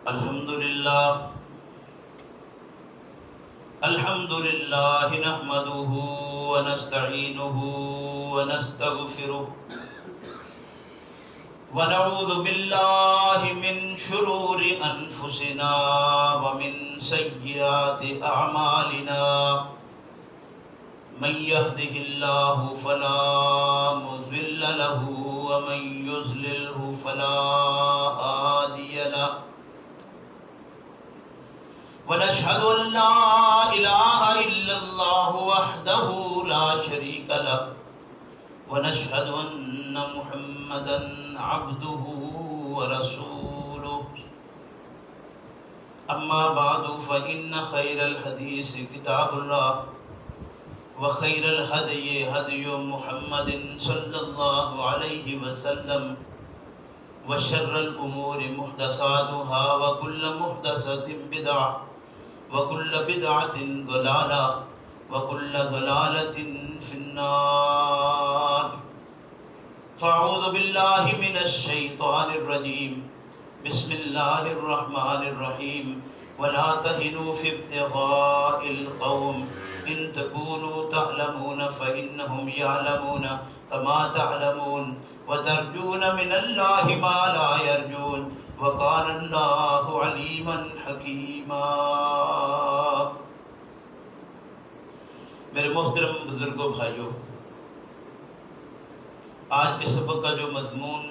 الحمد لله نحمده ونستعينه ونستغفره ونعوذ بالله من شرور أنفسنا ومن سيئات أعمالنا من يهده الله فلا مضل له ومن يضلله فلا هادي له ونشهد أن لا إله إلا الله وحده لا شريك له ونشهد أن محمدا عبده ورسوله أما بعد فإن خير الحديث كتاب الله وخير الهدي هدي محمد صلى الله عليه وسلم وشر الأمور محدثاتها وكل محدثة بدعة وكل بدعة ضلالة وكل ضلالة في النار فأعوذ بالله من الشيطان الرجيم بسم الله الرحمن الرحيم ولا تهنوا في ابتغاء القوم إن تكونوا تعلمون فإنهم يعلمون كما تعلمون وترجون من الله ما لا يرجون وكان الله عليما حكيما۔ میرے محترم بزرگوں بھائیوں، آج کے سبق کا جو مضمون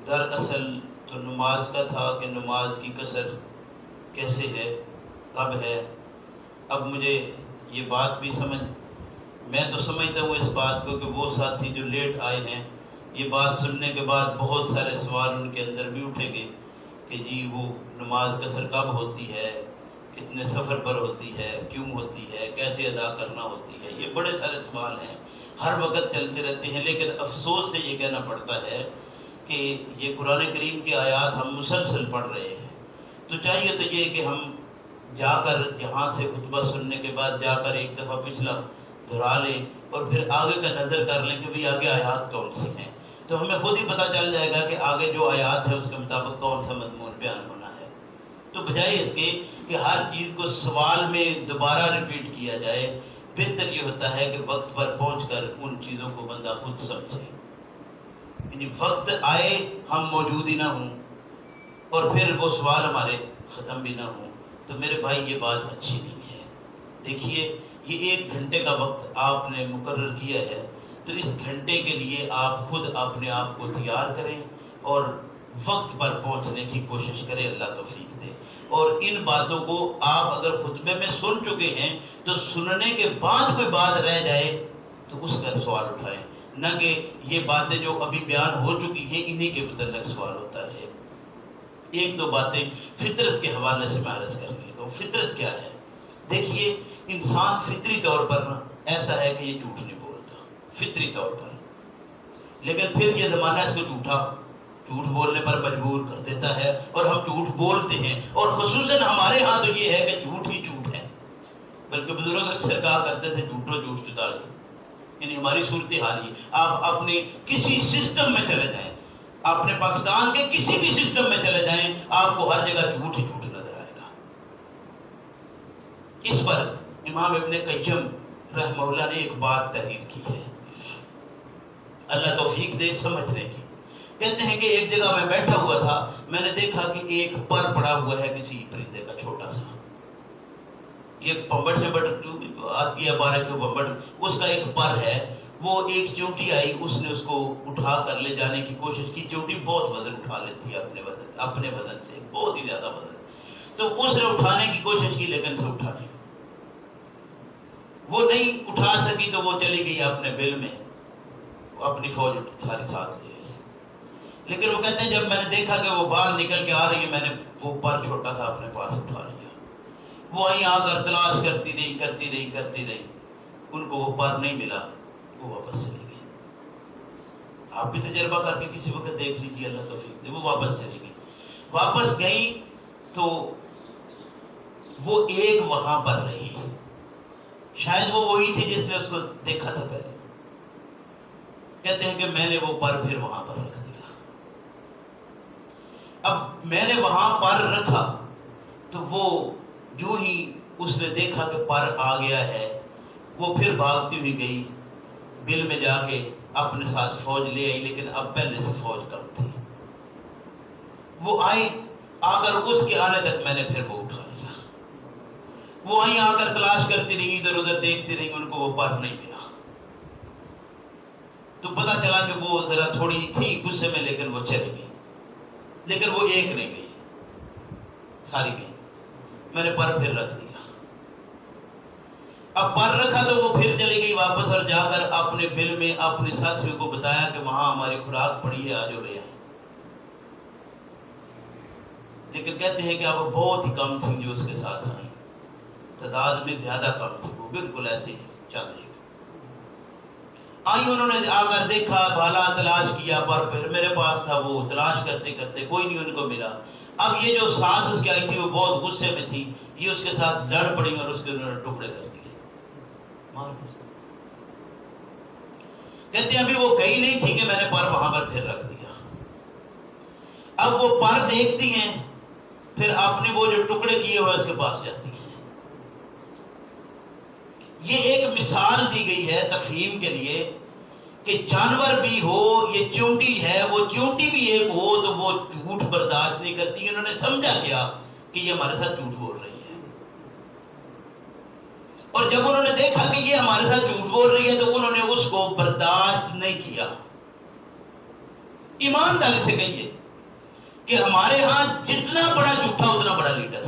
دراصل تو نماز کا تھا کہ نماز کی کثر کیسے ہے، کب ہے۔ اب مجھے یہ بات بھی میں تو سمجھتا ہوں اس بات کو کہ وہ ساتھی جو لیٹ آئے ہیں، یہ بات سننے کے بعد بہت سارے سوال ان کے اندر بھی اٹھیں گے کہ جی وہ نماز قصر کب ہوتی ہے، کتنے سفر پر ہوتی ہے، کیوں ہوتی ہے، کیسے ادا کرنا ہوتی ہے۔ یہ بڑے سارے سوال ہیں، ہر وقت چلتے رہتے ہیں، لیکن افسوس سے یہ کہنا پڑتا ہے کہ یہ قرآن کریم کی آیات ہم مسلسل پڑھ رہے ہیں، تو چاہیے تو یہ کہ ہم جا کر یہاں سے خطبہ سننے کے بعد جا کر ایک دفعہ پچھلا دہرا لیں اور پھر آگے کا نظر کر لیں کہ بھئی آگے آیات کون سی ہیں، تو ہمیں خود ہی پتہ چل جائے گا کہ آگے جو آیات ہے اس کے مطابق کون سا مضمون بیان ہونا ہے۔ تو بجائے اس کے کہ ہر چیز کو سوال میں دوبارہ ریپیٹ کیا جائے، بہتر یہ ہوتا ہے کہ وقت پر پہنچ کر ان چیزوں کو بندہ خود سمجھے، یعنی وقت آئے ہم موجود ہی نہ ہوں اور پھر وہ سوال ہمارے ختم بھی نہ ہوں، تو میرے بھائی یہ بات اچھی نہیں ہے۔ دیکھیے یہ 1 گھنٹے کا وقت آپ نے مقرر کیا ہے، تو اس گھنٹے کے لیے آپ خود اپنے آپ کو تیار کریں اور وقت پر پہنچنے کی کوشش کریں، اللہ توفیق دے۔ اور ان باتوں کو آپ اگر خطبے میں سن چکے ہیں تو سننے کے بعد کوئی بات رہ جائے تو اس کا سوال اٹھائیں، نہ کہ یہ باتیں جو ابھی بیان ہو چکی ہیں انہی کے متعلق سوال ہوتا رہے۔ 1-2 باتیں فطرت کے حوالے سے میں عرض کرنے لگا ہوں۔ فطرت کیا ہے؟ دیکھیے انسان فطری طور پر ایسا ہے کہ یہ جھوٹ نہیں بولتا، فطری طور پر، لیکن پھر یہ زمانہ اس کو جھوٹ بولنے پر مجبور کر دیتا ہے اور ہم جھوٹ بولتے ہیں، اور خصوصاً ہمارے ہاں تو یہ ہے کہ جھوٹ ہی جھوٹ ہے، بلکہ بزرگ اکثر کہا کرتے تھے جھوٹو جھوٹ چتاڑے، یعنی ہماری صورتحال یہ۔ آپ اپنے کسی سسٹم میں چلے جائیں، اپنے پاکستان کے کسی بھی سسٹم میں چلے جائیں، آپ کو ہر جگہ جھوٹ ہی جھوٹ نظر آئے گا۔ اس پر امام ابن قیم رحمہ اللہ نے ایک بات تحریر کی ہے، اللہ توفیق دے سمجھنے کی۔ کہتے ہیں کہ ایک جگہ میں بیٹھا ہوا تھا، میں نے دیکھا کہ ایک پر پڑا ہوا ہے کسی پرندے کا چھوٹا سا، یہ پمبٹ سے آتی ہے بارہ تو پمبٹ، اس کا ایک پر ہے، وہ ایک چونٹی آئی، اس نے اس کو اٹھا کر لے جانے کی کوشش کی۔ چونٹی بہت وزن اٹھا لیتی ہے اپنے وزن سے، بہت ہی زیادہ وزن، تو اس نے اٹھانے کی کوشش کی لیکن سے اٹھا نہیں، وہ نہیں اٹھا سکی تو وہ چلی گئی اپنے بل میں، وہ اپنی فوج سارے ساتھ لے گئی۔ لیکن وہ کہتے ہیں جب میں نے دیکھا کہ وہ باہر نکل کے آ رہی ہے، میں نے وہ پر چھوٹا تھا اپنے پاس اٹھا لیا۔ وہ آئی آ کر تلاش کرتی رہی، ان کو وہ پر نہیں ملا، وہ واپس چلی گئی۔ آپ بھی تجربہ کر کے کسی وقت دیکھ لیجیے، اللہ توفیق دے، وہ واپس چلی گئی۔ واپس گئی تو وہ ایک وہاں پر رہی، شاید وہ وہی تھی جس نے اس کو دیکھا تھا پہلے۔ کہتے ہیں کہ میں نے وہ پر پھر وہاں پر رکھ دیا۔ اب میں نے وہاں پر رکھا تو وہ جو ہی اس نے دیکھا کہ پر آ گیا ہے، وہ پھر بھاگتی ہوئی گئی، بل میں جا کے اپنے ساتھ فوج لے آئی، لیکن اب پہلے سے فوج کم تھی۔ وہ آئی، آ کر اس کے آنے تک میں نے پھر وہ اٹھا لیا۔ وہ آئی، آ کر تلاش کرتی رہی، ادھر ادھر دیکھتی رہی، ان کو وہ پر نہیں ملا۔ تو پتا چلا کہ وہ ذرا تھوڑی تھی غصے میں، لیکن وہ چلی گئی، لیکن وہ ایک نہیں گئی، ساری گئی۔ میں نے پر پھر رکھ دیا۔ اب پر رکھا تو وہ پھر چلی گئی واپس، اور جا کر اپنے بل میں اپنے ساتھیوں کو بتایا کہ وہاں ہماری خوراک پڑی ہے، آج وہ لے آئے۔ لیکن کہتے ہیں کہ اب بہت ہی کم تھیں جو اس کے ساتھ آئیں، تعداد میں زیادہ کم تھی، وہ بالکل ایسے ہی چل رہی آئی۔ انہوں نے آ کر دیکھا، بھالا، تلاش کیا، پر پھر میرے پاس تھا، وہ تلاش کرتے کرتے کوئی نہیں ان کو ملا۔ اب یہ جو ساس اس کی آئی تھی وہ بہت غصے میں تھی، یہ اس کے ساتھ لڑ پڑی اور اس کے انہوں نے ٹکڑے کر دیے۔ کہتے ہیں ابھی وہ گئی نہیں تھی کہ میں نے پر وہاں پر پھر رکھ دیا۔ اب وہ پر دیکھتی ہیں، پھر اپنے وہ جو ٹکڑے کیے ہوئے اس کے پاس جاتی ہیں۔ یہ ایک مثال دی گئی ہے تفہیم کے لیے کہ جانور بھی ہو، یہ چونٹی ہے، وہ چونٹی بھی ایک ہو تو وہ جھوٹ برداشت نہیں کرتی۔ انہوں نے سمجھا کیا کہ یہ ہمارے ساتھ جھوٹ بول رہی ہے، اور جب انہوں نے دیکھا کہ یہ ہمارے ساتھ جھوٹ بول رہی ہے تو انہوں نے اس کو برداشت نہیں کیا۔ ایمانداری سے کہیے کہ ہمارے ہاں جتنا بڑا جھوٹا اتنا بڑا لیڈر،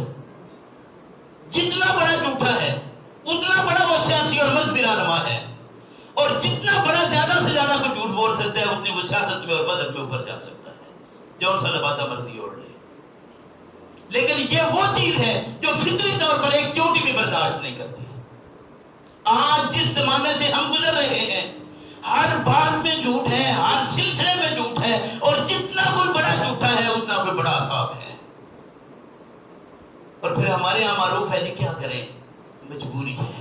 جتنا بڑا جھوٹا ہے اتنا بڑا وہ سیاسی اور مذہبی رہنما ہے، اور جتنا بڑا زیادہ سے زیادہ کوئی جھوٹ بول سکتا ہے اتنی وہ سیاست میں اور مذہب میں اوپر جا سکتا ہے، جو ان سے لبادہ مرضی اوڑھ لے۔ لیکن یہ وہ چیز ہے جو فطری طور پر ایک چوٹی بھی برداشت نہیں کرتی۔ آج جس زمانے سے ہم گزر رہے ہیں، ہر بات میں جھوٹ ہے، ہر سلسلے میں جھوٹ ہے، اور جتنا کوئی بڑا جھوٹا ہے اتنا کوئی بڑا عذاب ہے۔ اور پھر ہمارے یہاں معروف ہے جی کیا کریں، مجبوری ہے۔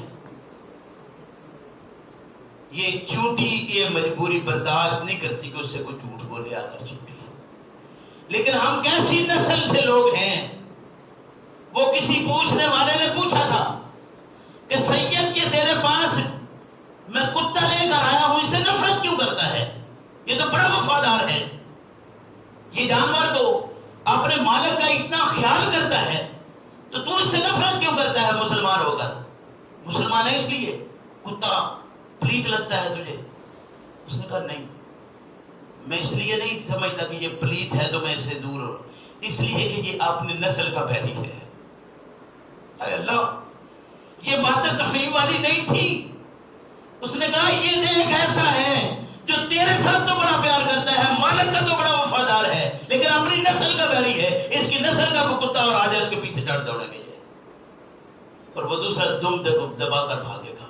یہ چونٹی یہ مجبوری برداشت نہیں کرتی کہ اس سے کوئی جھوٹ بولے آ کر چونٹی۔ لیکن ہم کیسی نسل سے لوگ ہیں؟ وہ کسی پوچھنے والے نے پوچھا تھا کہ سید یہ تیرے پاس میں کتا لے کر آیا ہوں، اس سے نفرت کیوں کرتا ہے؟ یہ تو بڑا وفادار ہے، یہ جانور تو اپنے مالک کا اتنا خیال کرتا ہے، تو اس سے نفرت کیوں کرتا ہے مسلمان ہو کر؟ مسلمان ہے اس لیے کتا پلیت لگتا ہے تجھے؟ اس نے کہا نہیں، میں اس لیے نہیں سمجھتا کہ یہ پلیت ہے تو میں اس سے دور ہوں، اس لیے کہ یہ اپنی نسل کا بیری ہے۔ اے اللہ، یہ باتیں تفہیم والی نہیں تھی۔ اس نے کہا یہ دیکھ ایسا ہے جو تیرے ساتھ تو بڑا پیار کرتا ہے، مالک کا تو بڑا وفادار ہے، لیکن اپنی نسل کا بیری ہے۔ اس کی نسل کا کوئی کتا اور آ جائے اس کے پیچھے چڑھ دوڑے گے اور وہ دوسرا دم دبا کر بھاگے گا۔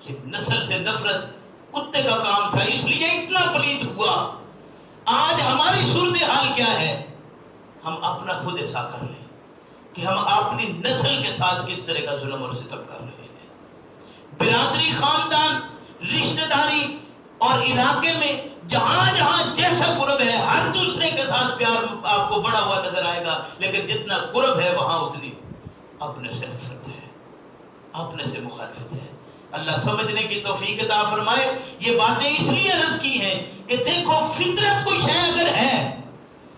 یہ نسل سے نفرت کتے کا کام تھا، اس لیے اتنا پلید ہوا۔ آج ہماری صورتحال کیا ہے؟ ہم اپنا خود احساس کر لیں کہ ہم اپنی نسل کے ساتھ کس طرح کا ظلم اور ستم کر رہے ہیں۔ برادری، خاندان، رشتہ داری اور علاقے میں جہاں جہاں جیسا قرب ہے ہر دوسرے کے ساتھ پیار آپ کو بڑا ہوا نظر آئے گا، لیکن جتنا قرب ہے وہاں اتنی اپنے سے نفرت ہے، اپنے سے مخالفت ہے۔ اللہ سمجھنے کی توفیق عطا فرمائے۔ یہ باتیں اس لیے عرض کی ہیں کہ دیکھو فطرت کوئی شے اگر ہے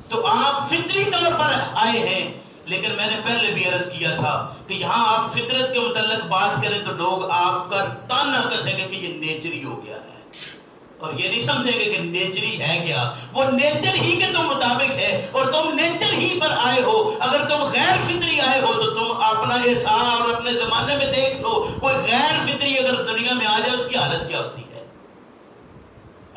تو آپ فطری طور پر آئے ہیں، لیکن میں نے پہلے بھی عرض کیا تھا کہ یہاں آپ فطرت کے متعلق بات کریں تو لوگ آپ کا تانا کسیں گے کہ یہ نیچری ہو گیا ہے، اور یہ نہیں سمجھیں گے کہ نیچری ہے کیا، وہ نیچر ہی کے تم مطابق ہے، اور تم نیچر ہی پر آئے ہو۔ اگر تم غیر فطری آئے ہو تو تم اپنا احساس اور اپنے زمانے میں دیکھ لو، کوئی غیر فطری اگر دنیا میں آ جائے اس کی حالت کیا ہوتی ہے۔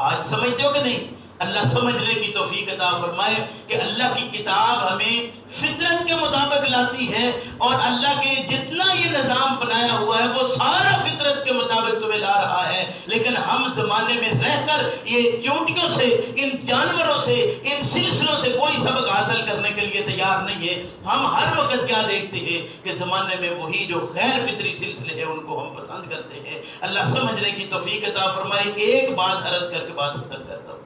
آج سمجھتے ہو کہ نہیں؟ اللہ سمجھنے کی توفیق عطا فرمائے کہ اللہ کی کتاب ہمیں فطرت کے مطابق لاتی ہے، اور اللہ کے جتنا یہ نظام بنایا ہوا ہے وہ سارا فطرت کے مطابق تمہیں لا رہا ہے، لیکن ہم زمانے میں رہ کر یہ چونٹیوں سے، ان جانوروں سے، ان سلسلوں سے کوئی سبق حاصل کرنے کے لیے تیار نہیں ہے۔ ہم ہر وقت کیا دیکھتے ہیں کہ زمانے میں وہی جو غیر فطری سلسلے ہیں ان کو ہم پسند کرتے ہیں۔ اللہ سمجھنے کی توفیق عطا فرمائے۔ ایک بات عرض کر کے بات ختم کرتا ہوں۔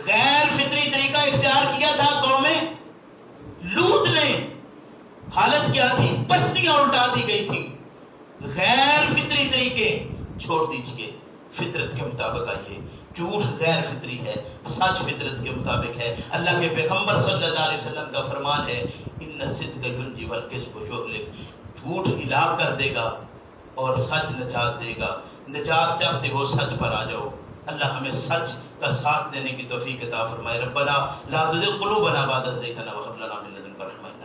غیر فطری طریقہ اختیار کیا تھا قوم لوط نے. حالت کیا تھی؟ پتیاں الٹا دی گئی تھی. غیر فطری طریقے چھوڑ دیجئے، فطرت کے مطابق آئیے. جھوٹ غیر فطری ہے، سچ فطرت کے مطابق ہے. اللہ کے پیغمبر صلی اللہ علیہ وسلم کا فرمان ہے ان الصدق ینجی والکذب یہلک. جھوٹ ہلاک کر دے گا اور سچ نجات دے گا. نجات چاہتے ہو سچ پر آ جاؤ. اللہ ہمیں سچ کا ساتھ دینے کی توفیق عطا فرمائے. ربنا لا تزغ قلوبنا بعد إذ هديتنا وهب لنا من لدنك رحمة